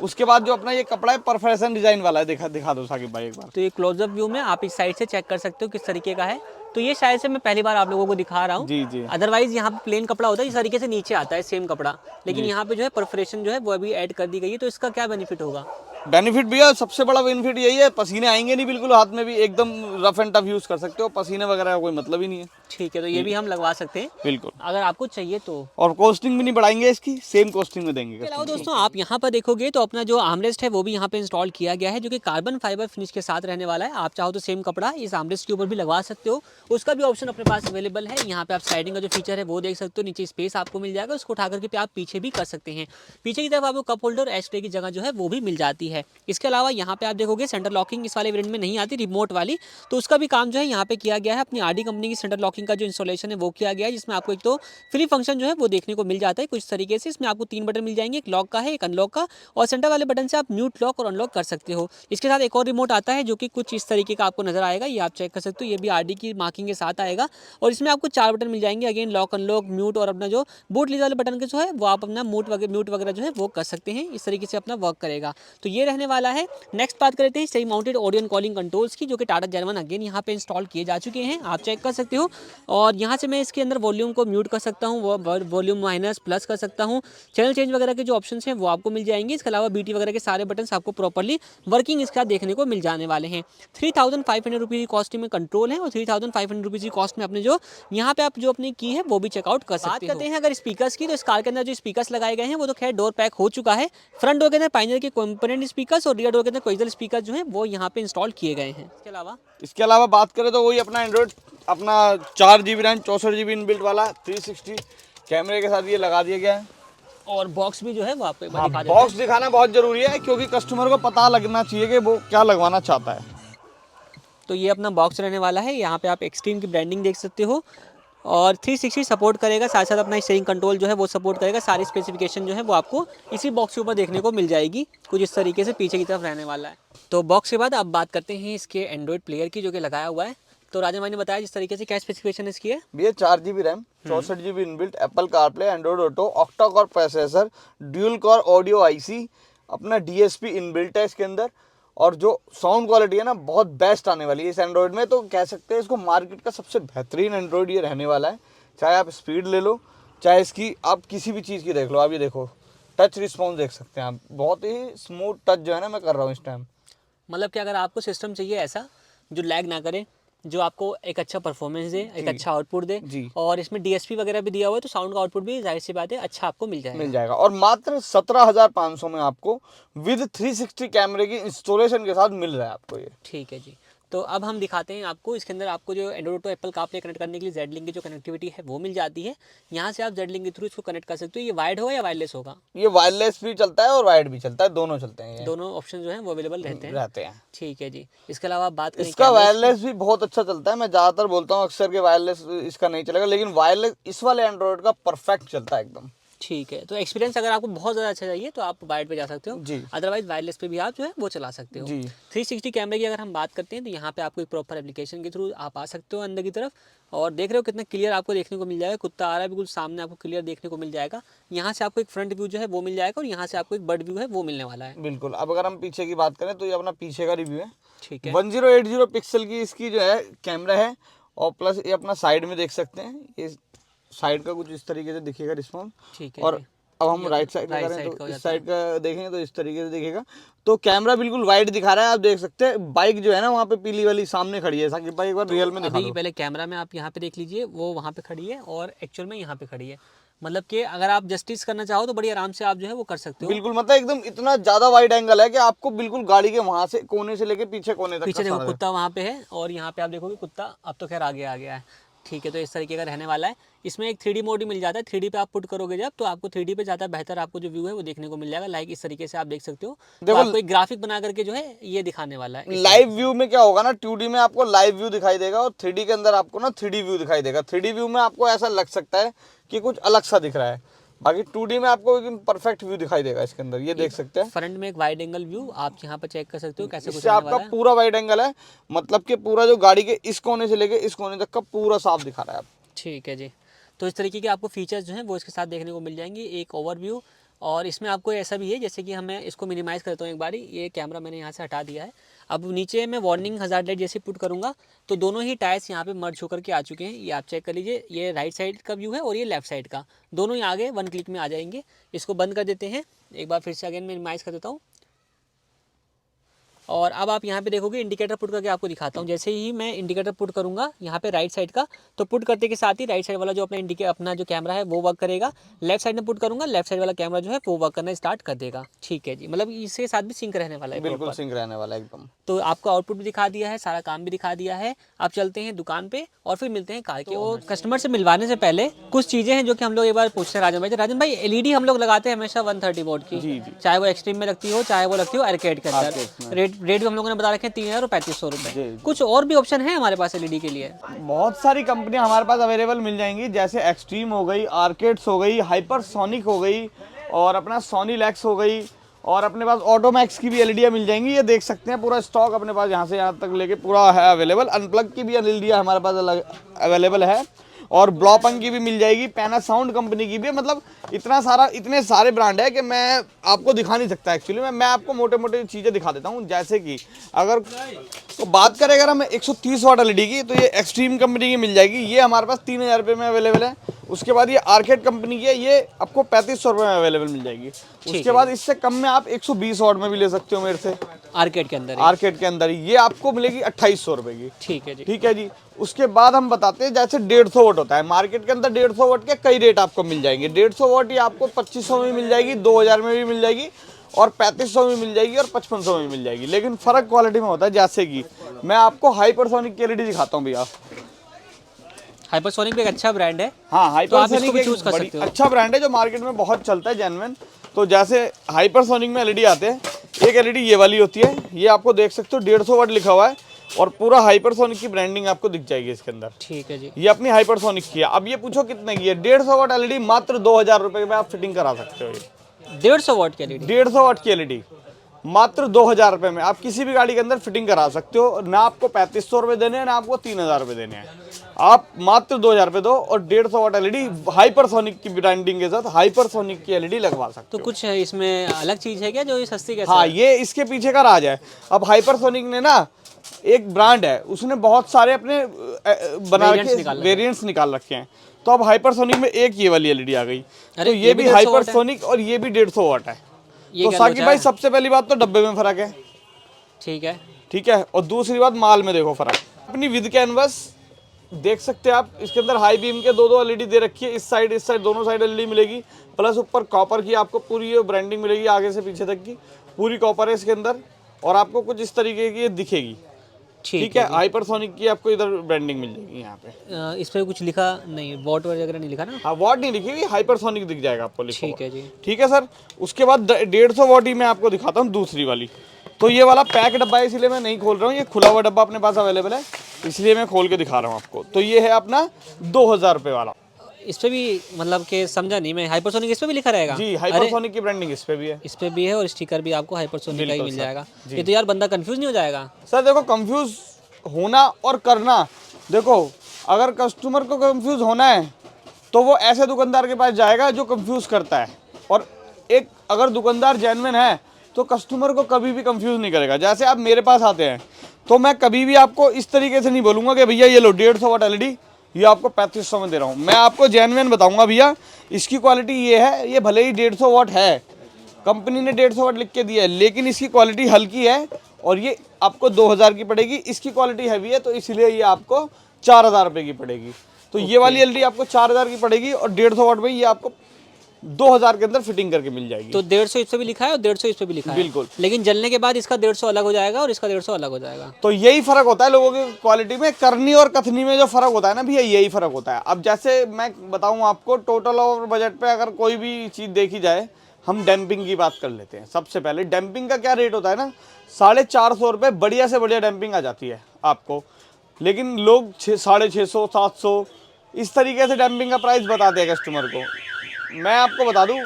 Speaker 1: उसके बाद जो अपना ये कपड़ा है परफेक्शन डिज़ाइन वाला है। दिखा दो साकिब भाई एक बार।
Speaker 3: तो ये क्लोजअप व्यू में आप इस साइड से चेक कर सकते हो किस तरीके का है। तो ये शायद से मैं पहली बार आप लोगों को दिखा रहा हूँ।
Speaker 1: जी।
Speaker 3: अदरवाइज यहाँ पे प्लेन कपड़ा होता है, इस तरीके से नीचे आता है सेम कपड़ा, लेकिन यहाँ पे जो है परफोरेशन जो है वो अभी ऐड कर दी गई है। तो इसका क्या बेनिफिट होगा?
Speaker 1: बेनिफिट भैया सबसे बड़ा बेनिफिट यही है, पसीने आएंगे नहीं बिल्कुल हाथ में भी, एकदम रफ एंड टफ यूज कर सकते हो, पसीने वगैरह का कोई मतलब ही नहीं है।
Speaker 3: ठीक है, तो ये भी हम लगवा सकते हैं
Speaker 1: बिल्कुल,
Speaker 3: अगर आपको चाहिए तो।
Speaker 1: और कॉस्टिंग भी नहीं बढ़ाएंगे इसकी, सेम कॉस्टिंग में देंगे।
Speaker 3: इसके अलावा दोस्तों आप यहाँ पर देखोगे तो अपना जो आर्मरेस्ट है वो भी यहाँ पे इंस्टॉल किया गया है, जो कि कार्बन फाइबर फिनिश के साथ रहने वाला है। आप चाहो तो सेम कपड़ा इस आर्मरेस्ट के ऊपर भी लगवा सकते हो, उसका भी ऑप्शन अपने पास अवेलेबल है। यहाँ पे आप स्लाइडिंग का जो फीचर है वो देख सकते हो, नीचे स्पेस आपको मिल जाएगा, उसको उठा करके आप पीछे भी कर सकते हैं। पीछे की तरफ आपको कप होल्डर एस्ट्रे की जगह जो है वो भी मिल जाती है। इसके अलावा यहाँ पे आप देखोगे सेंटर लॉकिंग इस वाले वेरिएंट में नहीं आती, रिमोट वाली, तो उसका भी काम जो है यहाँ पे किया गया है। अपनी आरडी कंपनी की सेंटर लॉकिंग लॉकिंग का जो इंस्टॉलेशन है वो किया गया है, जिसमें आपको एक तो फ्री फंक्शन जो है वो देखने को मिल जाता है कुछ तरीके से। इसमें आपको 3 बटन मिल जाएंगे, एक लॉक का है, एक अनलॉक का, और सेंटर वाले बटन से आप म्यूट, लॉक और अनलॉक कर सकते हो। इसके साथ एक और रिमोट आता है जो कि कुछ इस तरीके का आपको नजर आएगा, ये आप चेक कर सकते हो, ये भी आरडी की मार्किंग के साथ आएगा। और इसमें आपको 4 बटन मिल जाएंगे, अगेन लॉक, अनलॉक, म्यूट, और अपना जो बूट लीज वाले बटन के जो है वो आप अपना म्यूट वगैरह जो है वो कर सकते हैं। इस तरीके से अपना वर्क करेगा, तो ये रहने वाला है। नेक्स्ट बात करते हैं सही mounted audio and calling controls की, जो कि टाटा जेनवन अगेन यहाँ पे इंस्टॉल किए जा चुके हैं, आप चेक कर सकते हो। और यहाँ से मैं इसके अंदर वॉल्यूम को म्यूट कर सकता हूँ, वॉल्यूम माइनस प्लस कर सकता हूँ, चैनल चेंज वगैरह के जो ऑप्शन हैं वो आपको मिल जाएंगे। इसके अलावा बीटी वगैरह के सारे बटन आपको प्रॉपर्ली वर्किंग इसके साथ देखने को मिल जाने वाले हैं। 3500 रुपीज़ की कॉस्ट में कंट्रोल है, और 3500 रुपीज़ की कॉस्ट में अपने जो यहाँ पे आप जो अपनी की है वो भी चेकआउट कर सकते हो। बात करते हैं अगर स्पीकर्स की, तो इस कार के अंदर जो स्पीकर्स लगाए गए हैं वो तो खैर डोर पैक हो चुका है। फ्रंट डोर के अंदर पाइनियर के कंपोनेंट स्पीकर्स और रियर डोर के अंदर कोएक्सियल स्पीकर जो है वो यहाँ पे इंस्टॉल किए गए हैं। इसके अलावा
Speaker 1: बात करें तो वही अपना एंड्रॉइड, अपना 4 GB रैम 64 GB इनबिल्ट वाला 360 कैमरे के साथ ये लगा दिया गया है।
Speaker 3: और बॉक्स भी जो है वो आपको
Speaker 1: हाँ, बॉक्स दिखाना बहुत जरूरी है, क्योंकि कस्टमर को पता लगना चाहिए कि वो क्या लगवाना चाहता है।
Speaker 3: तो ये अपना बॉक्स रहने वाला है, यहाँ पे आप एक्सट्रीम की ब्रांडिंग देख सकते हो, और 360 सपोर्ट करेगा, साथ साथ अपना स्टीयरिंग कंट्रोल जो है वो सपोर्ट करेगा। सारी स्पेसिफिकेशन जो है वो आपको इसी बॉक्स के ऊपर देखने को मिल जाएगी, कुछ इस तरीके से पीछे की तरफ रहने वाला है। तो बॉक्स के बाद अब बात करते हैं इसके एंड्रॉइड प्लेयर की, जो कि लगाया हुआ है। तो राजन भाई ने बताया जिस तरीके से क्या स्पेसिफिकेशन इसकी है।
Speaker 1: ये 4 GB RAM 64 GB inbuilt, Apple CarPlay, Android auto, octa core processor, dual core audio IC, अपना डीएसपी इनबिल्ट है इसके अंदर, और जो साउंड क्वालिटी है ना बहुत बेस्ट आने वाली है इस एंड्रॉइड में। तो कह सकते हैं इसको मार्केट का सबसे बेहतरीन एंड्रॉइड ये रहने वाला है। चाहे आप स्पीड ले लो, चाहे इसकी आप किसी भी चीज़ की देख लो। आप ये देखो टच रिस्पॉन्स देख सकते हैं आप, बहुत ही स्मूथ टच जो है ना मैं कर रहा हूँ इस टाइम।
Speaker 3: मतलब कि अगर आपको सिस्टम चाहिए ऐसा जो लैग ना करे, जो आपको एक अच्छा परफॉर्मेंस दे, एक अच्छा आउटपुट दे, और इसमें डीएसपी वगैरह भी दिया हुआ है, तो साउंड का आउटपुट भी जाहिर सी बात है अच्छा आपको मिल जाएगा।
Speaker 1: और मात्र 17,500 में आपको विद 360 कैमरे की इंस्टॉलेशन के साथ मिल रहा है आपको ये।
Speaker 3: ठीक है जी। तो अब हम दिखाते हैं आपको इसके अंदर आपको जो Android auto Apple CarPlay connect करने के लिए जेड लिंक की जो कनेक्टिविटी है वो मिल जाती है। यहाँ से आप जेड लिंक के थ्रू इसको कनेक्ट कर सकते हो। ये वायर्ड होगा या वायरलेस होगा?
Speaker 1: ये वायरलेस भी चलता है और वायर्ड भी चलता है, दोनों चलते हैं।
Speaker 3: दोनों ऑप्शन जो है वो अवेलेबल रहते हैं। ठीक है जी। इसके अलावा बात करें
Speaker 1: इसका वायरलेस भी बहुत अच्छा चलता है। मैं ज़्यादातर बोलता हूँ अक्सर के वायरलेस इसका नहीं चलेगा, लेकिन वायरलेस इस वाले एंड्रॉइड का परफेक्ट चलता है एकदम।
Speaker 3: ठीक है। तो एक्सपीरियंस अगर आपको बहुत ज़्यादा अच्छा चाहिए तो आप वायर्ड पे जा सकते हो
Speaker 1: जी,
Speaker 3: अदरवाइज वायरलेस पे भी आप जो है वो चला सकते हो जी। 360 कैमरे की अगर हम बात करते हैं तो यहाँ पे आपको एक प्रॉपर एप्लीकेशन के थ्रू आप आ सकते हो अंदर की तरफ, और देख रहे हो कितना क्लियर आपको देखने को मिल जाएगा। कुत्ता आ रहा है बिल्कुल सामने, आपको क्लियर देखने को मिल जाएगा। यहाँ से आपको एक फ्रंट व्यू जो है वो मिल जाएगा, और यहाँ से आपको एक बर्ड व्यू है वो मिलने वाला है।
Speaker 1: बिल्कुल। अब अगर हम पीछे की बात करें तो ये अपना पीछे का रिव्यू है।
Speaker 3: ठीक है।
Speaker 1: 1080 पिक्सल की इसकी जो है कैमरा है, और प्लस ये अपना साइड में देख सकते हैं, ये साइड का कुछ इस तरीके से दिखेगा रिस्पॉन्स।
Speaker 3: ठीक है।
Speaker 1: और अब हम राइट साइड का करें तो इस साइड का देखेंगे तो इस तरीके से दिखेगा। तो कैमरा बिल्कुल वाइड दिखा रहा है, आप देख सकते हैं। बाइक जो है ना वहाँ पे पीली वाली सामने खड़ी है, साकिब भाई एक बार रियल में दिखा दो।
Speaker 3: पहले कैमरा में आप यहाँ पे देख लीजिए, वो वहाँ पे खड़ी है और एक्चुअल में यहाँ पे खड़ी है। मतलब कि अगर आप जस्टिस करना चाहो तो बड़ी आराम से आप जो है वो कर सकते हो।
Speaker 1: बिल्कुल, मतलब एकदम इतना ज्यादा वाइड एंगल है कि आपको बिल्कुल गाड़ी के वहाँ से कोने से लेके पीछे कोने तक।
Speaker 3: पीछे देखो कुत्ता वहाँ पे है, और यहाँ पे आप देखोगे कुत्ता अब तो खैर आगे आ गया है। ठीक है। तो इस तरीके का रहने वाला है। इसमें एक 3D मोड ही मिल जाता है। 3D पे आप पुट करोगे जब, तो आपको 3D पे ज़्यादा बेहतर आपको जो व्यू है वो देखने को मिल जाएगा। लाइक इस तरीके से आप देख सकते हो। तो आपको एक ग्राफिक बना करके जो है ये दिखाने वाला है।
Speaker 1: लाइव व्यू में क्या होगा ना, 2D में आपको लाइव व्यू दिखाई देगा, और 3D के अंदर आपको ना 3D व्यू दिखाई देगा। 3D व्यू में आपको ऐसा लग सकता है कि कुछ अलग सा दिख रहा है, बाकी 2D में आपको एकदम परफेक्ट व्यू दिखाई देगा इसके अंदर। ये देख सकते हैं
Speaker 3: फ्रंट में एक वाइड एंगल व्यू आप यहाँ पर चेक कर सकते हो कैसे।
Speaker 1: इससे आपका पूरा वाइड एंगल है, मतलब कि पूरा जो गाड़ी के इस कोने से लेके इस कोने तक का पूरा साफ दिखा रहा है।
Speaker 3: ठीक है जी। तो इस तरीके के आपको फीचर्स जो हैं वो इसके साथ देखने को मिल जाएंगे। एक ओवरव्यू, और इसमें आपको ऐसा भी है जैसे कि हमें इसको मिनिमाइज़ करता हूँ एक बारी। ये कैमरा मैंने यहाँ से हटा दिया है। अब नीचे मैं वार्निंग हज़ार्ड लाइट जैसे पुट करूँगा तो दोनों ही टायर्स यहाँ पे मर्ज होकर के आ चुके हैं। ये आप चेक कर लीजिए, ये राइट साइड का व्यू है और ये लेफ्ट साइड का, दोनों ही आगे 1 क्लिक में आ जाएंगे। इसको बंद कर देते हैं एक बार, फिर से अगेन मिनिमाइज़ कर देता हूँ। और अब आप यहाँ पे देखोगे इंडिकेटर पुट करके आपको दिखाता हूँ। जैसे ही मैं इंडिकेटर पुट करूँगा यहाँ पे राइट साइड का, तो पुट करते के साथ ही राइट साइड वाला जो अपना जो कैमरा है वो वर्क करेगा। लेफ्ट साइड में पुट करूँगा, लेफ्ट साइड वाला कैमरा जो है वो वर्क करना स्टार्ट कर देगा। ठीक है जी। मतलब इसके साथ भी सिंक रहने वाला है,
Speaker 1: बिल्कुल सिंक रहने वाला है एकदम।
Speaker 3: तो आपको आउटपुट भी दिखा दिया है, सारा काम भी दिखा दिया है। आप चलते हैं दुकान पे और फिर मिलते हैं कार के। तो कस्टमर से मिलवाने से पहले कुछ चीज़ें हैं जो कि हम लोग एक बार पूछते हैं राजन भाई। एलईडी हम लोग लगाते हैं हमेशा 130 वोल्ट की, चाहे वो एक्सट्रीम में लगती हो चाहे वो लगती हो आर्केड के अंदर। रेट भी हम लोगों ने बता रखे हैं 3000 और 3500 रुपये।
Speaker 1: जी।
Speaker 3: कुछ और भी ऑप्शन है हमारे पास एलईडी के लिए?
Speaker 1: बहुत सारी कंपनियां हमारे पास अवेलेबल मिल जाएंगी, जैसे एक्सट्रीम हो गई, आर्केड्स हो गई, हाइपरसोनिक हो गई, और अपना सोनी लैक्स हो गई, और अपने पास ऑटोमैक्स की भी एलईडियां मिल जाएंगी। ये देख सकते हैं पूरा स्टॉक अपने पास यहाँ से यहाँ तक लेके पूरा है अवेलेबल। अनप्लग की भी एलईडियां हमारे पास अवेलेबल है, और ब्लॉपंग की भी मिल जाएगी, पैनासाउंड कंपनी की भी। मतलब इतने सारे ब्रांड है कि मैं आपको दिखा नहीं सकता एक्चुअली। मैं आपको मोटे मोटे चीज़ें दिखा देता हूँ। जैसे कि अगर तो बात करें अगर हम 130 वाट एलईडी की, तो ये एक्सट्रीम कंपनी की मिल जाएगी। ये हमारे पास 3000 रुपये में अवेलेबल है। उसके बाद ये आर्केड कंपनी की है, ये आपको 3500 रुपये में अवेलेबल मिल जाएगी। उसके बाद इससे कम में आप 120 वाट में भी ले सकते हो मेरे से,
Speaker 3: आर्केड के अंदर?
Speaker 1: आर्केड के अंदर ये आपको मिलेगी 2800 रुपये की।
Speaker 3: ठीक है जी।
Speaker 1: ठीक है जी। उसके बाद हम बताते हैं, जैसे 150 वाट होता है मार्केट के अंदर, 150 वाट के कई रेट आपको मिल जाएंगे। 150 वाट ये आपको 2500 में मिल जाएगी, 2000 में भी मिल जाएगी, और 3500 में मिल जाएगी, और 5500 में मिल जाएगी। लेकिन फर्क क्वालिटी में होता है। जैसे कि मैं आपको हाइपरसोनिक की एलईडी दिखाता हूँ भैया।
Speaker 3: हाइपरसोनिक भी एक अच्छा ब्रांड है।
Speaker 1: हाँ,
Speaker 3: तो आप इसको
Speaker 1: हाइपरसोनिक
Speaker 3: भी
Speaker 1: एक
Speaker 3: चूज कर
Speaker 1: बड़ी
Speaker 3: सकते हो।
Speaker 1: अच्छा ब्रांड है जो मार्केट में बहुत चलता है, जेन्युइन। तो जैसे हाइपरसोनिक में एलईडी आते हैं, एक एलईडी ये वाली होती है, ये आपको देख सकते हो 150 वाट लिखा हुआ है, और पूरा हाइपरसोनिक की ब्रांडिंग आपको दिख जाएगी इसके अंदर।
Speaker 3: ठीक है जी।
Speaker 1: ये अपनी हाइपरसोनिक की है। अब ये पूछो कितने की है? 150 वाट एलईडी मात्र 2000 रुपये में आप फिटिंग करा सकते हो। ये
Speaker 3: 150 वाट की एलईडी?
Speaker 1: 150 वाट की एलईडी मात्र 2000 रुपये में आप किसी भी गाड़ी के अंदर फिटिंग करा सकते हो। ना आपको 3500 रुपये देने हैं, ना आपको 3000 रुपये देने हैं। आप मात्र 2000 रुपये दो, और 150 वाट एलईडी हाइपरसोनिक की ब्रांडिंग के साथ हाइपरसोनिक की एलईडी लगवा सकते
Speaker 3: तो
Speaker 1: हो।
Speaker 3: कुछ है इसमें अलग चीज़ है क्या जो ये सस्ती कैसे
Speaker 1: हाँ,
Speaker 3: है?
Speaker 1: ये इसके पीछे का राज है। अब हाइपरसोनिक ने ना, एक ब्रांड है, उसने बहुत सारे अपने बना रखे वेरिएंट्स निकाल रखे हैं। तो अब हाइपरसोनिक में एक ये वाली एलईडी आ गई। तो ये भी हाइपरसोनिक, और ये भी 150 वाट है। तो साकिब भाई, सबसे पहली बात तो डब्बे में फर्क है।
Speaker 3: ठीक है।
Speaker 1: ठीक है। और दूसरी बात, माल में देखो फर्क। अपनी विद कैनवस देख सकते हैं आप, इसके अंदर हाई बीम के दो एलईडी दे रखी है। इस साइड दोनों साइड एलईडी मिलेगी, प्लस ऊपर कॉपर की आपको पूरी ये ब्रांडिंग मिलेगी, आगे से पीछे तक की पूरी कॉपर है इसके अंदर। और आपको कुछ इस तरीके की ये दिखेगी। ठीक है। हाइपरसोनिक की आपको इधर ब्रांडिंग मिल जाएगी यहाँ पे।
Speaker 3: इस पे कुछ लिखा नहीं, वॉट वगैरह नहीं लिखा ना?
Speaker 1: हाँ, वॉट नहीं लिखी हुई, हाइपरसोनिक दिख जाएगा आपको लिखा
Speaker 3: ठीक है जी।
Speaker 1: ठीक है सर। उसके बाद 150 वॉट ही मैं आपको दिखाता हूँ दूसरी वाली। तो ये वाला पैक डब्बा है, इसलिए मैं नहीं खोल रहा हूँ। ये खुला हुआ डब्बा अपने पास अवेलेबल है, इसलिए मैं खोल के दिखा रहा हूँ आपको। तो ये है अपना 2000 रुपये वाला।
Speaker 3: इस पे भी मतलब कि समझा नहीं मैं, हाइपरसोनिक इस पे भी लिखा रहेगा?
Speaker 1: जी, हाइपरसोनिक की ब्रांडिंग इस पे भी है।
Speaker 3: इस पे भी है, और स्टिकर भी आपको हाइपरसोनिक का ही मिल जाएगा। ये तो यार बंदा कंफ्यूज नहीं हो जाएगा?
Speaker 1: सर देखो, कंफ्यूज होना और करना, देखो अगर कस्टमर को कंफ्यूज होना है तो वो ऐसे दुकानदार के पास जाएगा जो कंफ्यूज करता है। और एक अगर दुकानदार जेन्युइन है तो कस्टमर को कभी भी कंफ्यूज नहीं करेगा। जैसे आप मेरे पास आते हैं तो मैं कभी भी आपको इस तरीके से नहीं बोलूँगा कि भैया ये लो 150 वाट एलईडी, ये आपको 3500 में दे रहा हूँ। मैं आपको जेन्युइन बताऊँगा, भैया इसकी क्वालिटी ये है, ये भले ही 150 वाट है, कंपनी ने 150 वाट लिख के दिया है, लेकिन इसकी क्वालिटी हल्की है, और ये आपको 2000 की पड़ेगी। इसकी क्वालिटी हैवी है, तो इसलिए ये आपको 4000 रुपये की पड़ेगी। तो ये वाली एलईडी आपको 4000 की पड़ेगी, और 150 वाट में ये आपको 2000 के अंदर फिटिंग करके मिल जाएगी।
Speaker 3: तो 150 इस पे भी लिखा है और 150 इस पे भी लिखा है?
Speaker 1: बिल्कुल।
Speaker 3: लेकिन जलने के बाद इसका 150 अलग हो जाएगा और इसका 150 अलग हो जाएगा।
Speaker 1: तो यही फर्क होता है लोगों की क्वालिटी में। करनी और कथनी में जो फर्क होता है ना भैया, यही फर्क होता है। अब जैसे मैं बताऊं आपको, टोटल और बजट पे अगर कोई भी चीज़ देखी जाए, हम डैम्पिंग की बात कर लेते हैं। सबसे पहले डैम्पिंग का क्या रेट होता है ना, 450 रुपये बढ़िया से बढ़िया डैम्पिंग आ जाती है आपको। लेकिन लोग 650, 700 इस तरीके से डैम्पिंग का प्राइस बताते हैं कस्टमर को। मैं आपको बता दूं,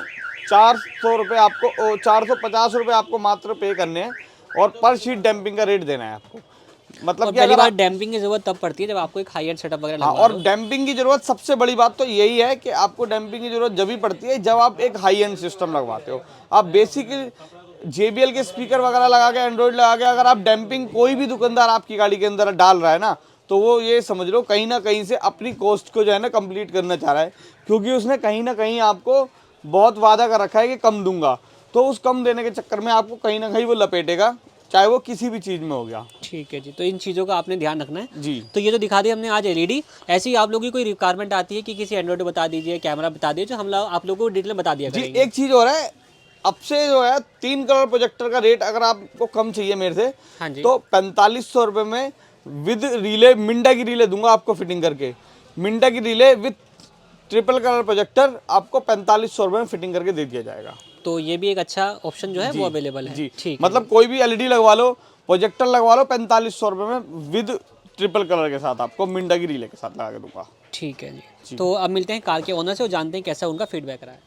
Speaker 1: 400 रुपये आपको, 450 रुपये आपको मात्र पे करने हैं, और पर शीट डैम्पिंग का रेट देना है आपको। मतलब कि
Speaker 3: पहली बार डैम्पिंग की जरूरत तब पड़ती है जब आपको एक हाई एंड सेटअप वगैरह
Speaker 1: हाँ,
Speaker 3: लगवा
Speaker 1: और डैम्पिंग की जरूरत सबसे बड़ी बात तो यही है कि आपको डैम्पिंग की जरूरत जब भी पड़ती है जब आप एक हाई एंड सिस्टम लगवाते हो। आप बेसिक JBL के स्पीकर वगैरह लगा के, एंड्रॉइड लगा के अगर आप डैम्पिंग कोई भी दुकानदार आपकी गाड़ी के अंदर डाल रहा है ना, तो वो ये समझ लो कहीं ना कहीं से अपनी कॉस्ट को जो है ना कंप्लीट करना चाह रहा है, क्योंकि उसने कहीं ना कहीं आपको बहुत वादा कर रखा है कि कम दूंगा। तो उस कम देने के चक्कर में आपको कहीं ना कहीं वो लपेटेगा, चाहे वो किसी भी चीज़ में हो गया।
Speaker 3: ठीक है जी। तो इन चीज़ों का आपने ध्यान रखना है
Speaker 1: जी।
Speaker 3: तो ये तो दिखा दी हमने आज एलईडी। ऐसी आप लोगों की कोई रिक्वायरमेंट आती है कि किसी एंड्रॉइड बता दीजिए, कैमरा बता दीजिए, जो हम लोग आप लोगों को डिटेल बता दिया
Speaker 1: जी,
Speaker 3: करेंगे।
Speaker 1: एक चीज़ और है, अब से जो है 3 कलर प्रोजेक्टर का रेट अगर आपको कम चाहिए मेरे से,
Speaker 3: हाँ जी।
Speaker 1: तो 4500 रुपये में विद रिले, मिंडा की रिले दूंगा आपको फिटिंग करके। मिंडा की relay with triple colour projector आपको 4500 रुपये में फिटिंग करके दे दिया जाएगा।
Speaker 3: तो ये भी एक अच्छा ऑप्शन जो है वो अवेलेबल है।
Speaker 1: जी,
Speaker 3: ठीक है।
Speaker 1: मतलब कोई भी एलईडी लगवा लो, प्रोजेक्टर लगवा लो 4500 रुपये में विद ट्रिपल कलर के साथ, आपको मिंडा की रिले के साथ लगा के दूंगा।
Speaker 3: ठीक है जी। तो अब मिलते हैं कार के ओनर से और जानते हैं कैसा उनका फीडबैक रहा है।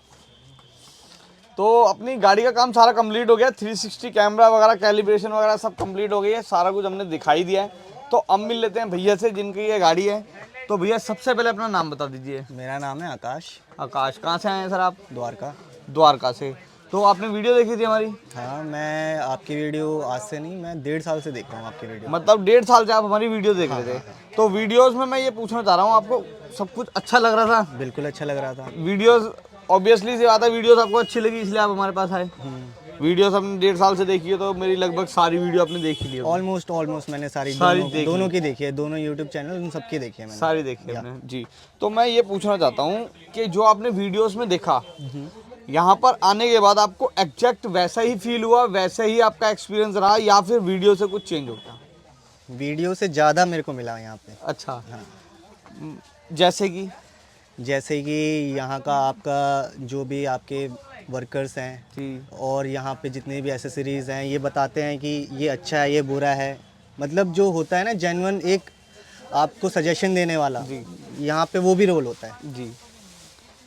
Speaker 1: तो अपनी गाड़ी का काम सारा कंप्लीट हो गया, 360 कैमरा वगैरह कैलिब्रेशन वगैरह सब कंप्लीट हो गई है, सारा कुछ हमने दिखाई दिया है। तो अब मिल लेते हैं भैया से जिनकी ये गाड़ी है। तो भैया सबसे पहले अपना नाम बता दीजिए।
Speaker 2: मेरा नाम है आकाश।
Speaker 1: आकाश, कहाँ से आए हैं सर आप?
Speaker 2: द्वारका।
Speaker 1: द्वारका से। तो आपने वीडियो देखी थी हमारी?
Speaker 2: हाँ, मैं आपकी वीडियो आज से नहीं, मैं 1.5 साल से देख रहा हूँ आपकी वीडियो।
Speaker 1: मतलब 1.5 साल से आप हमारी वीडियो देख रहे थे। तो वीडियोस में मैं ये पूछना चाह रहा हूँ, आपको सब कुछ अच्छा लग रहा था?
Speaker 2: बिल्कुल अच्छा लग रहा था।
Speaker 1: वीडियोस ऑब्वियसली सी बात है, वीडियोस आपको अच्छी लगी इसलिए आप हमारे पास आए। वीडियोस हमने 1.5 साल से देखी है, तो मेरी लगभग सारी वीडियो आपने देख ली है।
Speaker 2: ऑलमोस्ट मैंने सारी दोनों की देखी है, दोनों यूट्यूब चैनल उन सबकी देखी है मैंने।
Speaker 1: सारी देखी है आपने जी। तो मैं ये पूछना चाहता हूँ कि जो आपने वीडियोस में देखा, यहाँ पर आने के बाद आपको एग्जैक्ट वैसा ही फील हुआ, वैसा ही आपका एक्सपीरियंस रहा, या फिर वीडियो से कुछ चेंज हो गया?
Speaker 2: वीडियो से ज़्यादा मेरे को मिला यहाँ पे।
Speaker 1: अच्छा।
Speaker 2: हाँ।
Speaker 1: जैसे कि
Speaker 2: यहाँ का आपका जो भी आपके वर्कर्स हैं
Speaker 1: जी,
Speaker 2: और यहाँ पे जितने भी एसेसरीज़ हैं, ये बताते हैं कि ये अच्छा है, ये बुरा है। मतलब जो होता है ना जेन्युइन एक आपको सजेशन देने वाला
Speaker 1: जी।
Speaker 2: यहाँ पे वो भी रोल होता है
Speaker 1: जी।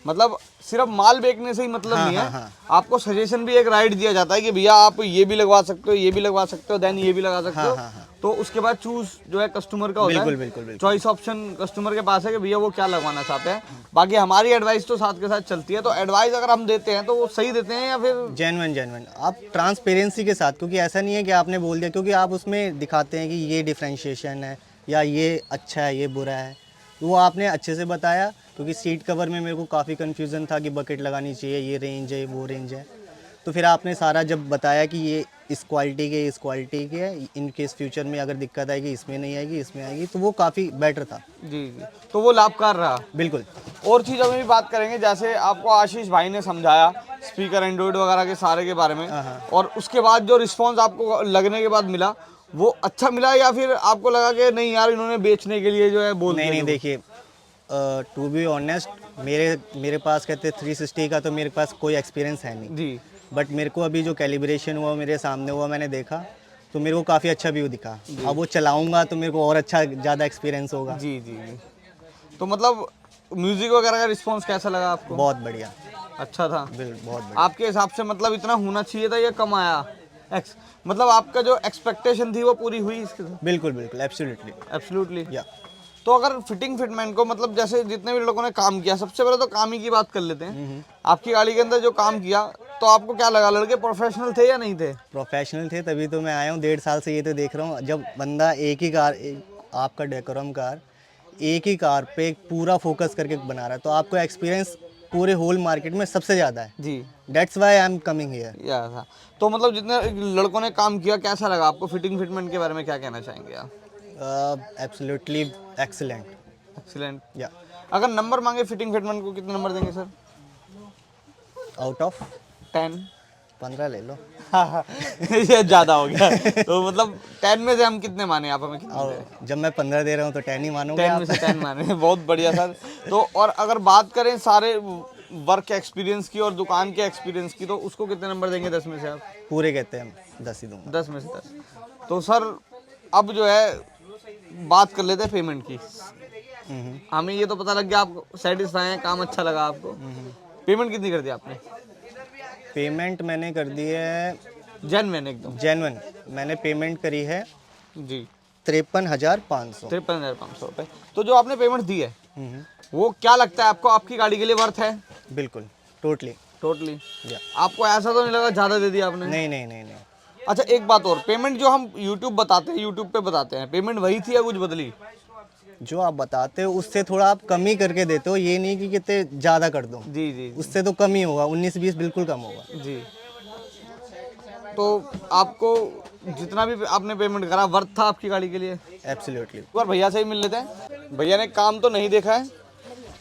Speaker 1: मतलब सिर्फ माल बेचने से ही मतलब नहीं है, आपको सजेशन भी एक राइट दिया जाता है कि भैया आप ये भी लगवा सकते हो, ये भी लगवा सकते हो, देन ये भी लगा सकते हो। तो उसके बाद चूज जो है कस्टमर का होता है।
Speaker 2: बिल्कुल।
Speaker 1: चॉइस ऑप्शन कस्टमर के पास है कि भैया वो क्या लगवाना चाहते हैं। बाकी हमारी एडवाइस तो साथ के साथ चलती है। तो एडवाइस अगर हम देते हैं तो वो सही देते हैं या फिर
Speaker 2: जेन्युइन आप ट्रांसपेरेंसी के साथ, क्योंकि ऐसा नहीं है कि आपने बोल दिया, क्योंकि आप उसमें दिखाते हैं कि ये डिफरेंशिएशन है या ये अच्छा है, ये बुरा है, तो वो आपने अच्छे से बताया। क्योंकि सीट कवर में मेरे को काफ़ी कन्फ्यूज़न था कि बकेट लगानी चाहिए, ये रेंज है, वो रेंज है। तो फिर आपने सारा जब बताया कि ये इस क्वालिटी के है, इन केस फ्यूचर में अगर दिक्कत आएगी इसमें नहीं आएगी, इसमें आएगी, तो वो काफ़ी बेटर था।
Speaker 1: जी। तो वो लाभकार रहा।
Speaker 2: बिल्कुल।
Speaker 1: और चीज़ों में भी बात करेंगे, जैसे आपको आशीष भाई ने समझाया स्पीकर एंड्रॉइड वगैरह के सारे के बारे में, और उसके बाद जो रिस्पॉन्स आपको लगने के बाद मिला वो अच्छा मिला, या फिर आपको लगा कि नहीं यार इन्होंने बेचने के लिए जो है बोल दिया?
Speaker 2: नहीं, देखिए टू बी ऑनेस्ट, मेरे पास कहते 360 का तो मेरे पास कोई एक्सपीरियंस है नहीं
Speaker 1: जी।
Speaker 2: बट मेरे को अभी जो कैलिब्रेशन हुआ मेरे सामने हुआ, मैंने देखा तो मेरे को काफ़ी अच्छा व्यू दिखा। अब वो चलाऊंगा तो मेरे को और अच्छा ज़्यादा एक्सपीरियंस होगा।
Speaker 1: जी। तो मतलब म्यूजिक वगैरह का रिस्पॉन्स कैसा लगा आपको?
Speaker 2: बहुत बढ़िया,
Speaker 1: अच्छा था।
Speaker 2: बहुत बढ़िया।
Speaker 1: आपके हिसाब से मतलब इतना होना चाहिए था या कम आया? मतलब आपका जो एक्सपेक्टेशन थी वो पूरी हुई इसके साथ?
Speaker 2: बिल्कुल
Speaker 1: एब्सोल्युटली।
Speaker 2: या
Speaker 1: तो अगर फिटमेंट को, मतलब जैसे जितने भी लोगों ने काम किया, सबसे पहले तो काम ही की बात कर लेते हैं। आपकी गाड़ी के अंदर जो काम किया, तो आपको क्या लगा, लड़के प्रोफेशनल थे या नहीं थे?
Speaker 2: प्रोफेशनल थे, तभी तो मैं आया हूँ। 1.5 साल से ये तो देख रहा हूँ। जब बंदा एक ही कार, आपका डेकोरम कार एक ही कार पे पूरा फोकस करके बना रहा है, तो आपको एक्सपीरियंस पूरे होल मार्केट में सबसे ज़्यादा है।
Speaker 1: जी।
Speaker 2: That's why I am coming here.
Speaker 1: या था। तो मतलब जितने लड़कों ने काम किया, कैसा लगा आपको? फिटमेंट के बारे में क्या कहना चाहेंगे आप?
Speaker 2: Absolutely excellent.
Speaker 1: एक्सीलेंट।
Speaker 2: या
Speaker 1: अगर नंबर मांगे फिटमेंट को, कितने नंबर देंगे सर?
Speaker 2: Out of
Speaker 1: 10?
Speaker 2: 15 ले लो।
Speaker 1: ये ज़्यादा हो गया। तो मतलब 10 में से हम कितने माने, आप हमें कितने दें?
Speaker 2: जब मैं 15 दे रहा हूँ तो 10 ही मानूंगा।
Speaker 1: 10 में से 10 माने। बहुत बढ़िया सर। तो और अगर बात करें सारे वर्क एक्सपीरियंस की और दुकान के एक्सपीरियंस की, तो उसको कितने नंबर देंगे 10 में से आप?
Speaker 2: पूरे कहते हैं हम 10 ही दूंगा।
Speaker 1: 10 में से 10। तो सर अब जो है बात कर लेते हैं पेमेंट की। हमें ये तो पता लग गया आप सेटिस्फाई हैं, काम अच्छा लगा आपको। पेमेंट कितनी कर दी आपने?
Speaker 2: पेमेंट मैंने कर दी है
Speaker 1: जेन्युइन एकदम।
Speaker 2: जेन्युइन। मैंने पेमेंट करी है
Speaker 1: जी
Speaker 2: 53,500।
Speaker 1: 53,500 रुपये। तो जो आपने पेमेंट दी है वो क्या लगता है आपको, आपकी गाड़ी के लिए वर्थ है?
Speaker 2: बिल्कुल, टोटली।
Speaker 1: या आपको ऐसा तो नहीं लगा ज़्यादा दे दिया आपने?
Speaker 2: नहीं।
Speaker 1: अच्छा एक बात और, पेमेंट जो हम यूट्यूब पे बताते हैं, पेमेंट वही थी या कुछ बदली?
Speaker 2: जो आप बताते हो उससे थोड़ा आप कम ही करके देते हो, ये नहीं कि कितने ज़्यादा कर दो।
Speaker 1: जी।
Speaker 2: उससे तो कम ही होगा, 19-20 बिल्कुल कम होगा।
Speaker 1: जी। तो आपको जितना भी आपने पेमेंट करा वर्थ था आपकी गाड़ी के लिए?
Speaker 2: एब्सोल्युटली।
Speaker 1: एक बार भैया से ही मिल लेते हैं। भैया ने काम तो नहीं देखा है,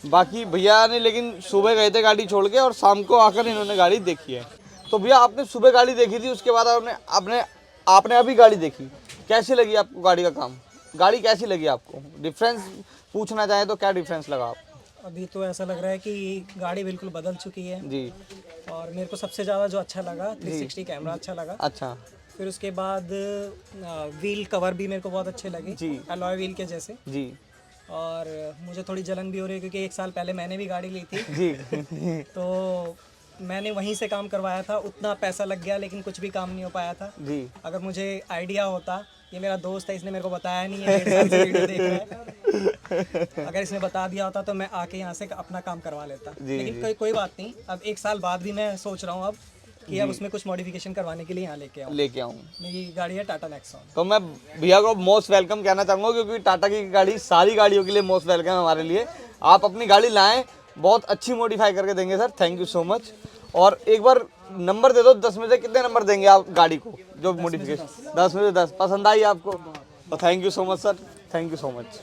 Speaker 1: बाकी भैया ने लेकिन सुबह गए थे गाड़ी छोड़ के और शाम को आकर इन्होंने गाड़ी देखी है। तो भैया आपने सुबह गाड़ी देखी थी, उसके बाद आपने अभी गाड़ी देखी, कैसी लगी आपको गाड़ी का काम? गाड़ी कैसी लगी आपको? डिफरेंस पूछना चाहे तो क्या डिफरेंस लगा आपको?
Speaker 4: अभी तो ऐसा लग रहा है कि गाड़ी बिल्कुल बदल चुकी है
Speaker 1: जी।
Speaker 4: और मेरे को सबसे ज़्यादा जो अच्छा लगा 360 कैमरा अच्छा लगा।
Speaker 1: अच्छा।
Speaker 4: फिर उसके बाद व्हील कवर भी मेरे को बहुत अच्छे लगे
Speaker 1: जी।
Speaker 4: अलॉय व्हील के जैसे।
Speaker 1: जी
Speaker 4: और मुझे थोड़ी जलन भी हो रही है क्योंकि 1 साल पहले मैंने भी गाड़ी ली थी
Speaker 1: जी
Speaker 4: तो मैंने वहीं से काम करवाया था, उतना पैसा लग गया लेकिन कुछ भी काम नहीं हो पाया था।
Speaker 1: जी
Speaker 4: अगर मुझे आइडिया होता, ये मेरा दोस्त है, इसने मेरे को बताया नहीं है, 1.5 साल से वीडियो देख रहा है। अगर इसने बता दिया होता तो मैं आके यहाँ से अपना काम करवा लेता। लेकिन कोई बात नहीं, अब 1 साल बाद भी मैं सोच रहा हूँ अब कि अब उसमें कुछ मॉडिफिकेशन करवाने के लिए यहाँ लेके आऊँ। मेरी गाड़ी है टाटा नेक्सॉन।
Speaker 1: तो मैं भैया को मोस्ट वेलकम कहना चाहूँगा, क्योंकि टाटा की गाड़ी सारी गाड़ियों के लिए मोस्ट वेलकम है हमारे लिए। आप अपनी गाड़ी लाएं, बहुत अच्छी मॉडिफाई करके देंगे sir. Thank you so much. और एक बार नंबर दे दो, 10 में से कितने नंबर देंगे आप गाड़ी को, जो मॉडिफिकेशन? 10 में से 10 पसंद आई आपको? तो thank you so much sir, thank you so much.